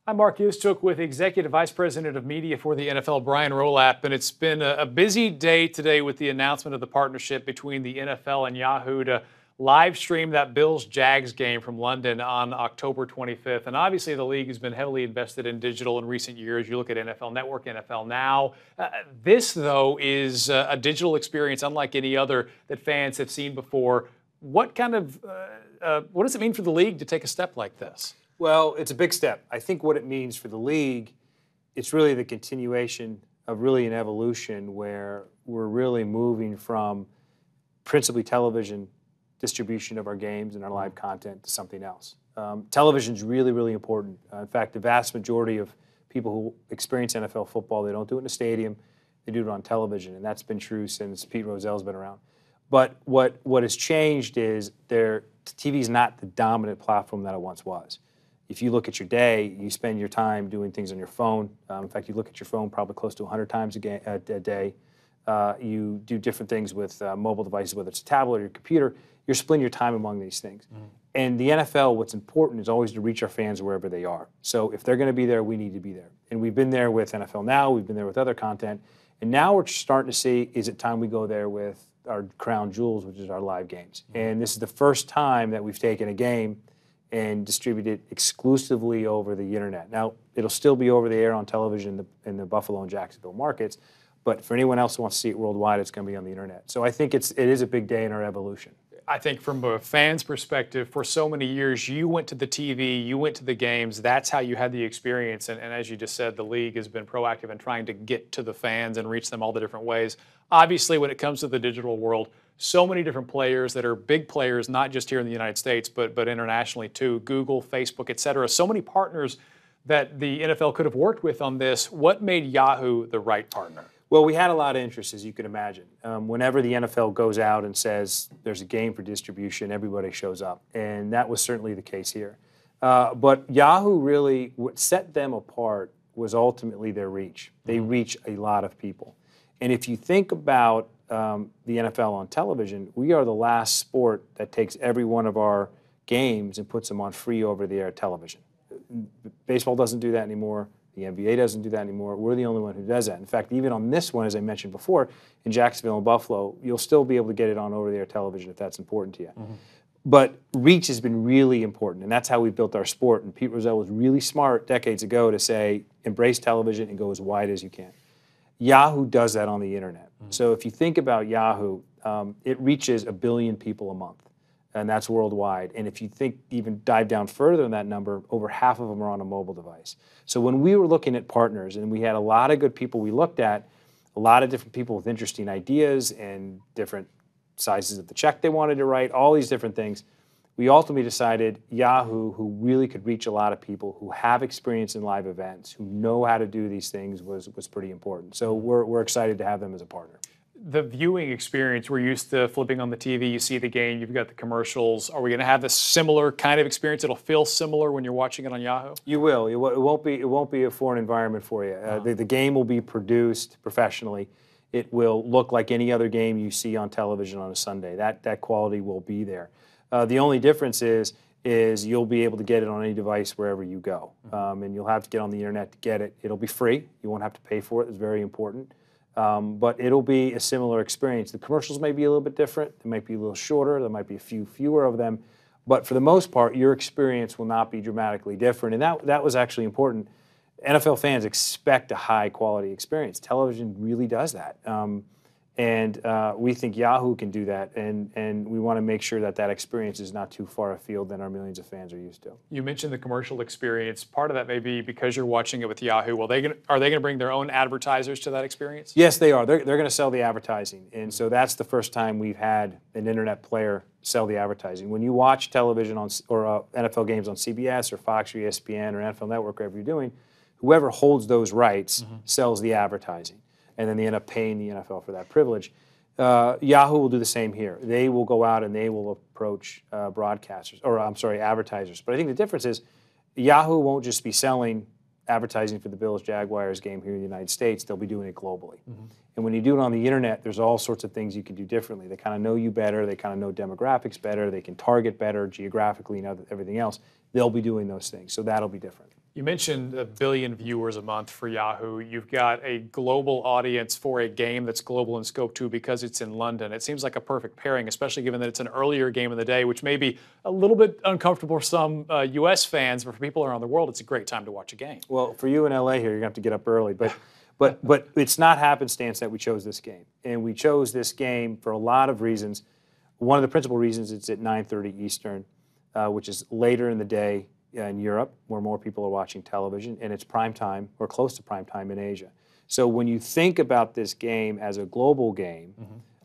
I'm Mark Yustook with Executive Vice President of Media for the NFL, Brian Rolapp, and it's been a busy day today with the announcement of the partnership between the NFL and Yahoo to live stream that Bills-Jags game from London on October 25th. And obviously the league has been heavily invested in digital in recent years. You look at NFL Network, NFL Now. This, though, is a digital experience unlike any other that fans have seen before. What does it mean for the league to take a step like this? Well, it's a big step. I think what it means for the league, it's really the continuation of really an evolution where we're really moving from principally television distribution of our games and our live content to something else. Television is really, really important. In fact, the vast majority of people who experience NFL football, they don't do it in a stadium, they do it on television, and that's been true since Pete Rozelle's been around. But what has changed is TV is not the dominant platform that it once was. If you look at your day, you spend your time doing things on your phone. In fact, you look at your phone probably close to 100 times a day. You do different things with mobile devices, whether it's a tablet or your computer. You're splitting your time among these things. And the NFL, what's important is always to reach our fans wherever they are. So if they're going to be there, we need to be there. And we've been there with NFL Now. We've been there with other content. And now we're starting to see, is it time we go there with our crown jewels, which is our live games. And this is the first time that we've taken a game and distribute it exclusively over the internet. Now, it'll still be over the air on television in the Buffalo and Jacksonville markets, but for anyone else who wants to see it worldwide, it's going to be on the internet. So I think it is a big day in our evolution. I think from a fan's perspective, for so many years, you went to the TV, you went to the games, that's how you had the experience. And as you just said, the league has been proactive in trying to get to the fans and reach them all the different ways. Obviously, when it comes to the digital world, so many different players that are big players, not just here in the United States, but internationally too, Google, Facebook, et cetera. So many partners that the NFL could have worked with on this. What made Yahoo the right partner? Well, we had a lot of interest, as you can imagine. Whenever the NFL goes out and says there's a game for distribution, everybody shows up. And that was certainly the case here. But Yahoo really, what set them apart was ultimately their reach. They reach a lot of people. And if you think about the NFL on television, we are the last sport that takes every one of our games and puts them on free over-the-air television. Baseball doesn't do that anymore. The NBA doesn't do that anymore. We're the only one who does that. In fact, even on this one, as I mentioned before, in Jacksonville and Buffalo, you'll still be able to get it on over-the-air television if that's important to you. But reach has been really important, and that's how we built our sport. And Pete Rozelle was really smart decades ago to say, embrace television and go as wide as you can. Yahoo does that on the internet. So if you think about Yahoo, it reaches 1 billion people a month, and that's worldwide. And if you even dive down further than that number, over half of them are on a mobile device. So when we were looking at partners, and we had a lot of good people we looked at, a lot of different people with interesting ideas and different sizes of the check they wanted to write, all these different things, we ultimately decided Yahoo, who really could reach a lot of people, who have experience in live events, who know how to do these things, was pretty important. So we're excited to have them as a partner. The viewing experience, we're used to flipping on the TV, you see the game, you've got the commercials. Are we going to have this similar kind of experience? It'll feel similar when you're watching it on Yahoo? You will. It won't be a foreign environment for you. The game will be produced professionally. It will look like any other game you see on television on a Sunday. That quality will be there. The only difference is you'll be able to get it on any device wherever you go. And you'll have to get on the internet to get it. It'll be free. You won't have to pay for it. It's very important. But it'll be a similar experience. The commercials may be a little bit different. They might be a little shorter. There might be a few fewer of them. But for the most part, your experience will not be dramatically different. And that was actually important. NFL fans expect a high-quality experience. Television really does that. And we think Yahoo can do that, and we want to make sure that experience is not too far afield than our millions of fans are used to. You mentioned the commercial experience. Part of that may be because you're watching it with Yahoo. Are they going to bring their own advertisers to that experience? Yes, they are. They're going to sell the advertising, and so that's the first time we've had an internet player sell the advertising. When you watch television or NFL games on CBS or Fox or ESPN or NFL Network, whatever you're doing, whoever holds those rights sells the advertising. And then they end up paying the NFL for that privilege. Yahoo will do the same here. They will go out and they will approach advertisers. But I think the difference is Yahoo won't just be selling advertising for the Bills-Jaguars game here in the United States. They'll be doing it globally. And when you do it on the internet, there's all sorts of things you can do differently. They kind of know you better. They kind of know demographics better. They can target better geographically and everything else. They'll be doing those things. So that'll be different. You mentioned 1 billion viewers a month for Yahoo. You've got a global audience for a game that's global in scope too because it's in London. It seems like a perfect pairing, especially given that it's an earlier game of the day, which may be a little bit uncomfortable for some U.S. fans, but for people around the world, it's a great time to watch a game. Well, for you in L.A. here, you're going to have to get up early, but it's not happenstance that we chose this game. And we chose this game for a lot of reasons. One of the principal reasons it's at 9:30 Eastern, which is later in the day in Europe, where more people are watching television, and it's prime time or close to prime time in Asia. So when you think about this game as a global game,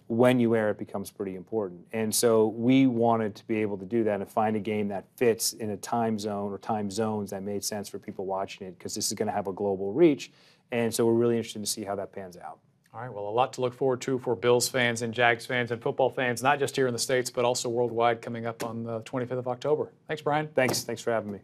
when you air it becomes pretty important. And so we wanted to be able to do that and find a game that fits in a time zone or time zones that made sense for people watching it, because this is going to have a global reach. And so we're really interested to see how that pans out. All right, well, a lot to look forward to for Bills fans and Jags fans and football fans, not just here in the States, but also worldwide, coming up on the 25th of October. Thanks, Brian. Thanks for having me.